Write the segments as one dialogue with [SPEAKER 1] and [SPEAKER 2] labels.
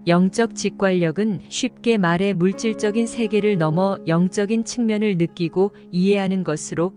[SPEAKER 1] 영적 직관력은 쉽게 말해 물질적인 세계를 넘어 영적인 측면을 느끼고 이해하는 것으로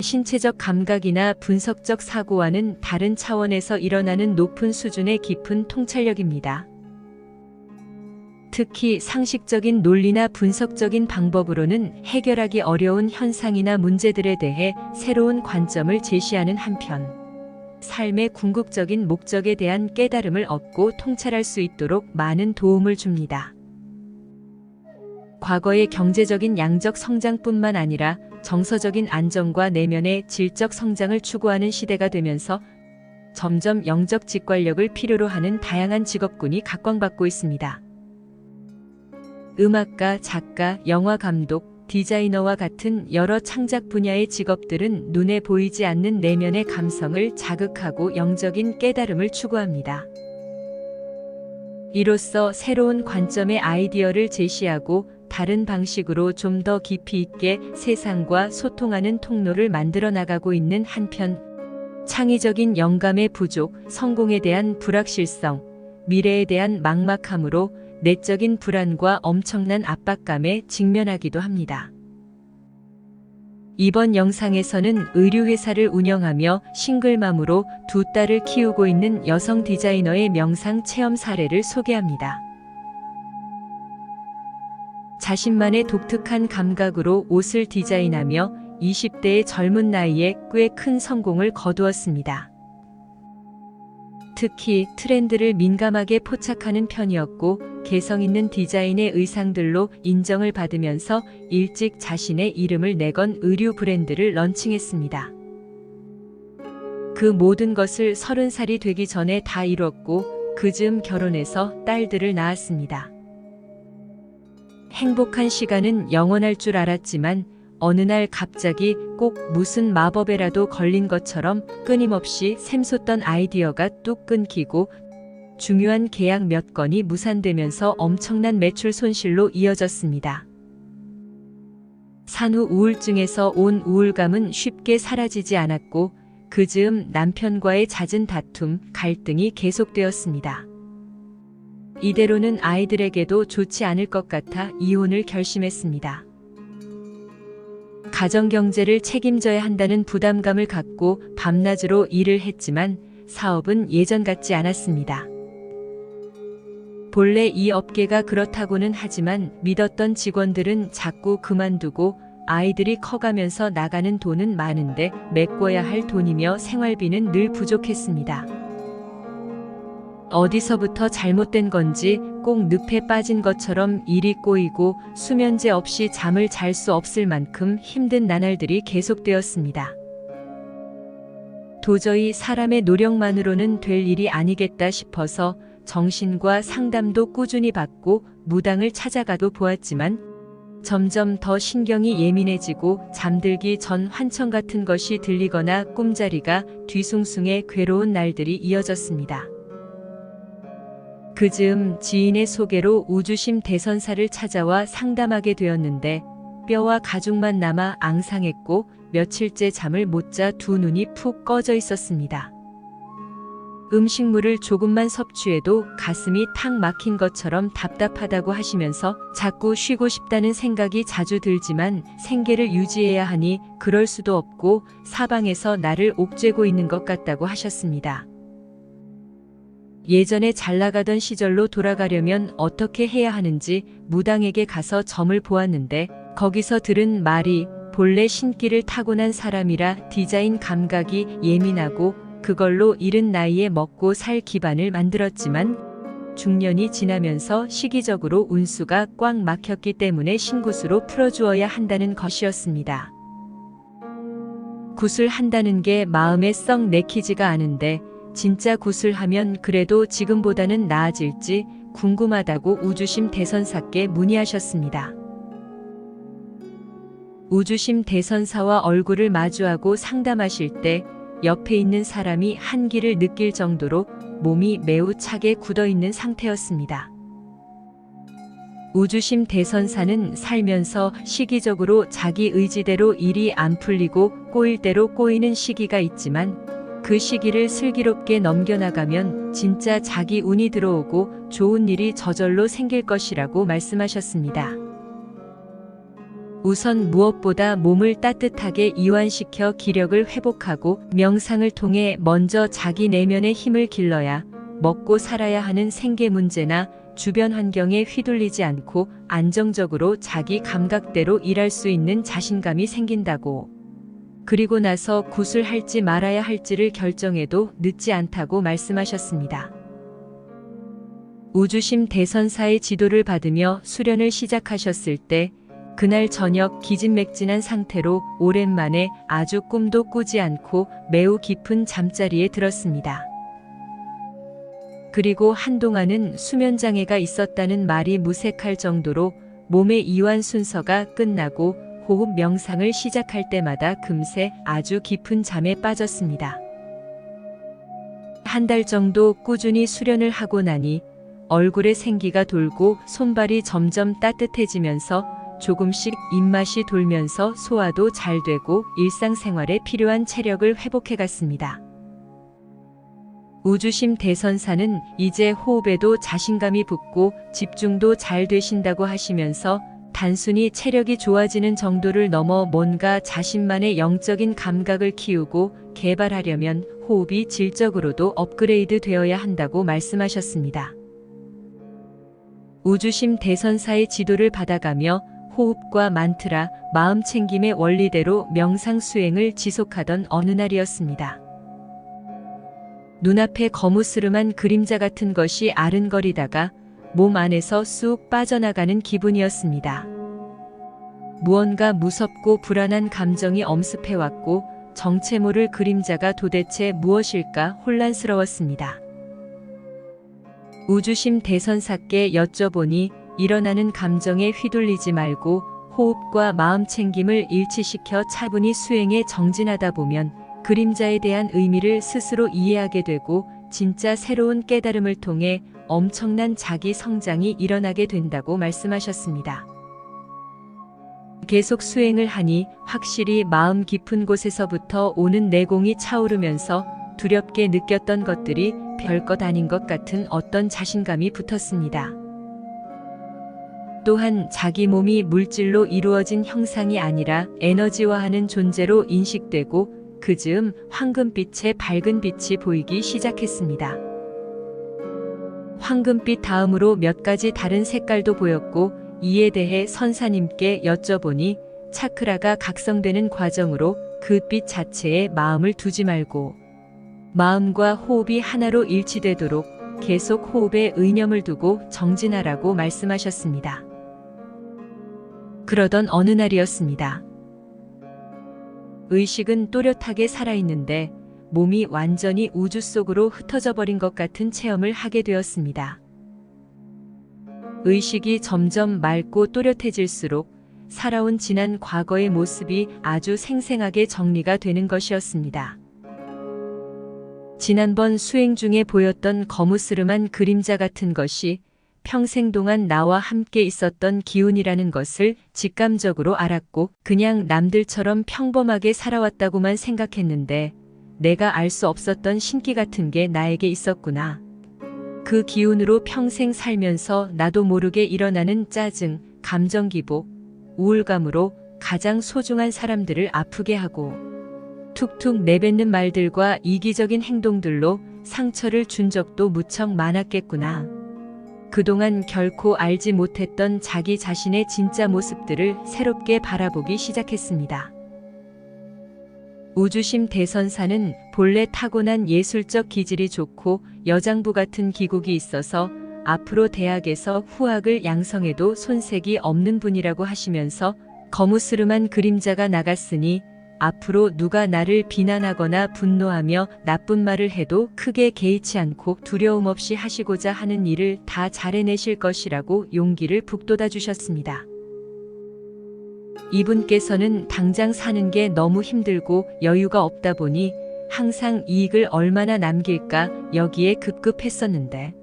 [SPEAKER 1] 신체적 감각이나 분석적 사고와는 다른 차원에서 일어나는 높은 수준의 깊은 통찰력입니다. 특히 상식적인 논리나 분석적인 방법으로는 해결하기 어려운 현상이나 문제들에 대해 새로운 관점을 제시하는 한편, 삶의 궁극적인 목적에 대한 깨달음을 얻고 통찰할 수 있도록 많은 도움을 줍니다. 과거의 경제적인 양적 성장뿐만 아니라 정서적인 안정과 내면의 질적 성장을 추구하는 시대가 되면서 점점 영적 직관력을 필요로 하는 다양한 직업군이 각광받고 있습니다. 음악가, 작가, 영화 감독, 디자이너와 같은 여러 창작 분야의 직업들은 눈에 보이지 않는 내면의 감성을 자극하고 영적인 깨달음을 추구합니다. 이로써 새로운 관점의 아이디어를 제시하고 다른 방식으로 좀 더 깊이 있게 세상과 소통하는 통로를 만들어 나가고 있는 한편, 창의적인 영감의 부족, 성공에 대한 불확실성, 미래에 대한 막막함으로 내적인 불안과 엄청난 압박감에 직면하기도 합니다. 이번 영상에서는 의류회사를 운영하며 싱글맘으로 두 딸을 키우고 있는 여성 디자이너의 명상 체험 사례를 소개합니다. 자신만의 독특한 감각으로 옷을 디자인하며 20대의 젊은 나이에 꽤 큰 성공을 거두었습니다. 특히 트렌드를 민감하게 포착하는 편이었고 개성 있는 디자인의 의상들로 인정을 받으면서 일찍 자신의 이름을 내건 의류 브랜드를 런칭했습니다. 그 모든 것을 30살이 되기 전에 다 이뤘고 그즈음 결혼해서 딸들을 낳았습니다. 행복한 시간은 영원할 줄 알았지만 어느 날 갑자기 꼭 무슨 마법에라도 걸린 것처럼 끊임없이 샘솟던 아이디어가 뚝 끊기고 중요한 계약 몇 건이 무산되면서 엄청난 매출 손실로 이어졌습니다. 산후 우울증에서 온 우울감은 쉽게 사라지지 않았고 그즈음 남편과의 잦은 다툼, 갈등이 계속되었습니다. 이대로는 아이들에게도 좋지 않을 것 같아 이혼을 결심했습니다. 가정경제를 책임져야 한다는 부담감을 갖고 밤낮으로 일을 했지만 사업은 예전 같지 않았습니다. 본래 이 업계가 그렇다고는 하지만 믿었던 직원들은 자꾸 그만두고 아이들이 커가면서 나가는 돈은 많은데 메꿔야 할 돈이며 생활비는 늘 부족했습니다. 어디서부터 잘못된 건지 꼭 늪에 빠진 것처럼 일이 꼬이고 수면제 없이 잠을 잘 수 없을 만큼 힘든 나날들이 계속되었습니다. 도저히 사람의 노력만으로는 될 일이 아니겠다 싶어서 정신과 상담도 꾸준히 받고 무당을 찾아가도 보았지만 점점 더 신경이 예민해지고 잠들기 전 환청 같은 것이 들리거나 꿈자리가 뒤숭숭해 괴로운 날들이 이어졌습니다. 그즈음 지인의 소개로 우주심 대선사를 찾아와 상담하게 되었는데 뼈와 가죽만 남아 앙상했고 며칠째 잠을 못 자 두 눈이 푹 꺼져 있었습니다. 음식물을 조금만 섭취해도 가슴이 탁 막힌 것처럼 답답하다고 하시면서 자꾸 쉬고 싶다는 생각이 자주 들지만 생계를 유지해야 하니 그럴 수도 없고 사방에서 나를 옥죄고 있는 것 같다고 하셨습니다. 예전에 잘 나가던 시절로 돌아가려면 어떻게 해야 하는지 무당에게 가서 점을 보았는데 거기서 들은 말이 본래 신기를 타고난 사람이라 디자인 감각이 예민하고 그걸로 이른 나이에 먹고 살 기반을 만들었지만 중년이 지나면서 시기적으로 운수가 꽉 막혔기 때문에 신굿으로 풀어주어야 한다는 것이었습니다. 굿을 한다는 게 마음에 썩 내키지가 않은데 진짜 굿을 하면 그래도 지금보다는 나아질지 궁금하다고 우주심 대선사께 문의하셨습니다. 우주심 대선사와 얼굴을 마주하고 상담하실 때 옆에 있는 사람이 한기를 느낄 정도로 몸이 매우 차게 굳어있는 상태였습니다. 우주심 대선사는 살면서 시기적으로 자기 의지대로 일이 안 풀리고 꼬일 대로 꼬이는 시기가 있지만 그 시기를 슬기롭게 넘겨나가면 진짜 자기 운이 들어오고 좋은 일이 저절로 생길 것이라고 말씀하셨습니다. 우선 무엇보다 몸을 따뜻하게 이완시켜 기력을 회복하고 명상을 통해 먼저 자기 내면의 힘을 길러야 먹고 살아야 하는 생계 문제나 주변 환경에 휘둘리지 않고 안정적으로 자기 감각대로 일할 수 있는 자신감이 생긴다고. 그리고 나서 구술할지 말아야 할지를 결정해도 늦지 않다고 말씀하셨습니다. 우주심 대선사의 지도를 받으며 수련을 시작하셨을 때 그날 저녁 기진맥진한 상태로 오랜만에 아주 꿈도 꾸지 않고 매우 깊은 잠자리에 들었습니다. 그리고 한동안은 수면장애가 있었다는 말이 무색할 정도로 몸의 이완 순서가 끝나고 호흡 명상을 시작할 때마다 금세 아주 깊은 잠에 빠졌습니다. 한 달 정도 꾸준히 수련을 하고 나니 얼굴에 생기가 돌고 손발이 점점 따뜻해지면서 조금씩 입맛이 돌면서 소화도 잘 되고 일상생활에 필요한 체력을 회복해 갔습니다. 우주심 대선사는 이제 호흡에도 자신감이 붙고 집중도 잘 되신다고 하시면서 단순히 체력이 좋아지는 정도를 넘어 뭔가 자신만의 영적인 감각을 키우고 개발하려면 호흡이 질적으로도 업그레이드 되어야 한다고 말씀하셨습니다. 우주심 대선사의 지도를 받아가며 호흡과 만트라, 마음 챙김의 원리대로 명상 수행을 지속하던 어느 날이었습니다. 눈앞에 거무스름한 그림자 같은 것이 아른거리다가 몸 안에서 쑥 빠져나가는 기분이었습니다. 무언가 무섭고 불안한 감정이 엄습해왔고 정체 모를 그림자가 도대체 무엇일까 혼란스러웠습니다. 우주심 대선사께 여쭤보니 일어나는 감정에 휘둘리지 말고 호흡과 마음 챙김을 일치시켜 차분히 수행에 정진하다 보면 그림자에 대한 의미를 스스로 이해하게 되고 진짜 새로운 깨달음을 통해 엄청난 자기 성장이 일어나게 된다고 말씀하셨습니다. 계속 수행을 하니 확실히 마음 깊은 곳에서부터 오는 내공이 차오르면서 두렵게 느꼈던 것들이 별것 아닌 것 같은 어떤 자신감이 붙었습니다. 또한 자기 몸이 물질로 이루어진 형상이 아니라 에너지화하는 존재로 인식되고 그 즈음 황금빛의 밝은 빛이 보이기 시작했습니다. 황금빛 다음으로 몇 가지 다른 색깔도 보였고 이에 대해 선사님께 여쭤보니 차크라가 각성되는 과정으로 그 빛 자체에 마음을 두지 말고 마음과 호흡이 하나로 일치되도록 계속 호흡에 의념을 두고 정진하라고 말씀하셨습니다. 그러던 어느 날이었습니다. 의식은 또렷하게 살아있는데 몸이 완전히 우주 속으로 흩어져 버린 것 같은 체험을 하게 되었습니다. 의식이 점점 맑고 또렷해질수록 살아온 지난 과거의 모습이 아주 생생하게 정리가 되는 것이었습니다. 지난번 수행 중에 보였던 거무스름한 그림자 같은 것이 평생 동안 나와 함께 있었던 기운이라는 것을 직감적으로 알았고 그냥 남들처럼 평범하게 살아왔다고만 생각했는데 내가 알 수 없었던 신기 같은 게 나에게 있었구나. 그 기운으로 평생 살면서 나도 모르게 일어나는 짜증, 감정 기복, 우울감으로 가장 소중한 사람들을 아프게 하고 툭툭 내뱉는 말들과 이기적인 행동들로 상처를 준 적도 무척 많았겠구나. 그동안 결코 알지 못했던 자기 자신의 진짜 모습들을 새롭게 바라보기 시작했습니다. 우주심 대선사는 본래 타고난 예술적 기질이 좋고 여장부 같은 기국이 있어서 앞으로 대학에서 후학을 양성해도 손색이 없는 분이라고 하시면서 거무스름한 그림자가 나갔으니 앞으로 누가 나를 비난하거나 분노하며 나쁜 말을 해도 크게 개의치 않고 두려움 없이 하시고자 하는 일을 다 잘해내실 것이라고 용기를 북돋아 주셨습니다. 이분께서는 당장 사는 게 너무 힘들고 여유가 없다 보니 항상 이익을 얼마나 남길까 여기에 급급했었는데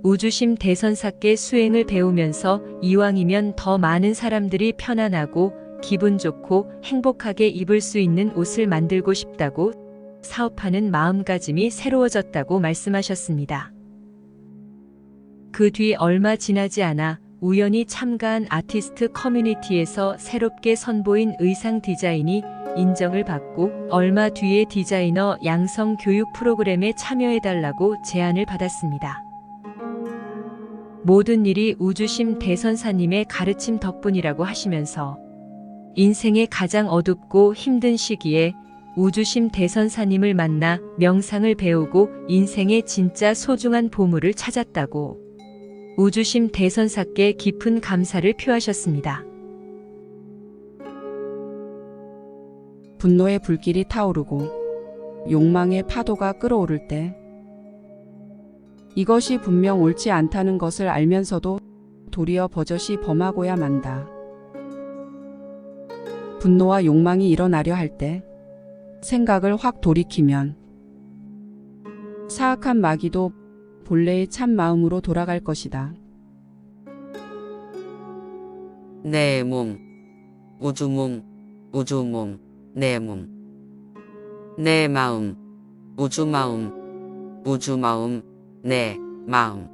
[SPEAKER 1] 우주심 대선사께 수행을 배우면서 이왕이면 더 많은 사람들이 편안하고 기분 좋고 행복하게 입을 수 있는 옷을 만들고 싶다고 사업하는 마음가짐이 새로워졌다고 말씀하셨습니다. 그 뒤 얼마 지나지 않아 우연히 참가한 아티스트 커뮤니티에서 새롭게 선보인 의상 디자인이 인정을 받고 얼마 뒤에 디자이너 양성 교육 프로그램에 참여해달라고 제안을 받았습니다. 모든 일이 우주심 대선사님의 가르침 덕분이라고 하시면서 인생의 가장 어둡고 힘든 시기에 우주심 대선사님을 만나 명상을 배우고 인생의 진짜 소중한 보물을 찾았다고 우주심 대선사께 깊은 감사를 표하셨습니다.
[SPEAKER 2] 분노의 불길이 타오르고 욕망의 파도가 끓어오를 때 이것이 분명 옳지 않다는 것을 알면서도 도리어 버젓이 범하고야 만다. 분노와 욕망이 일어나려 할 때 생각을 확 돌이키면 사악한 마귀도 본래의 참 마음으로 돌아갈 것이다.
[SPEAKER 3] 내 몸, 우주몸, 우주몸, 내 몸. 내 마음, 우주마음, 우주마음, 내 마음.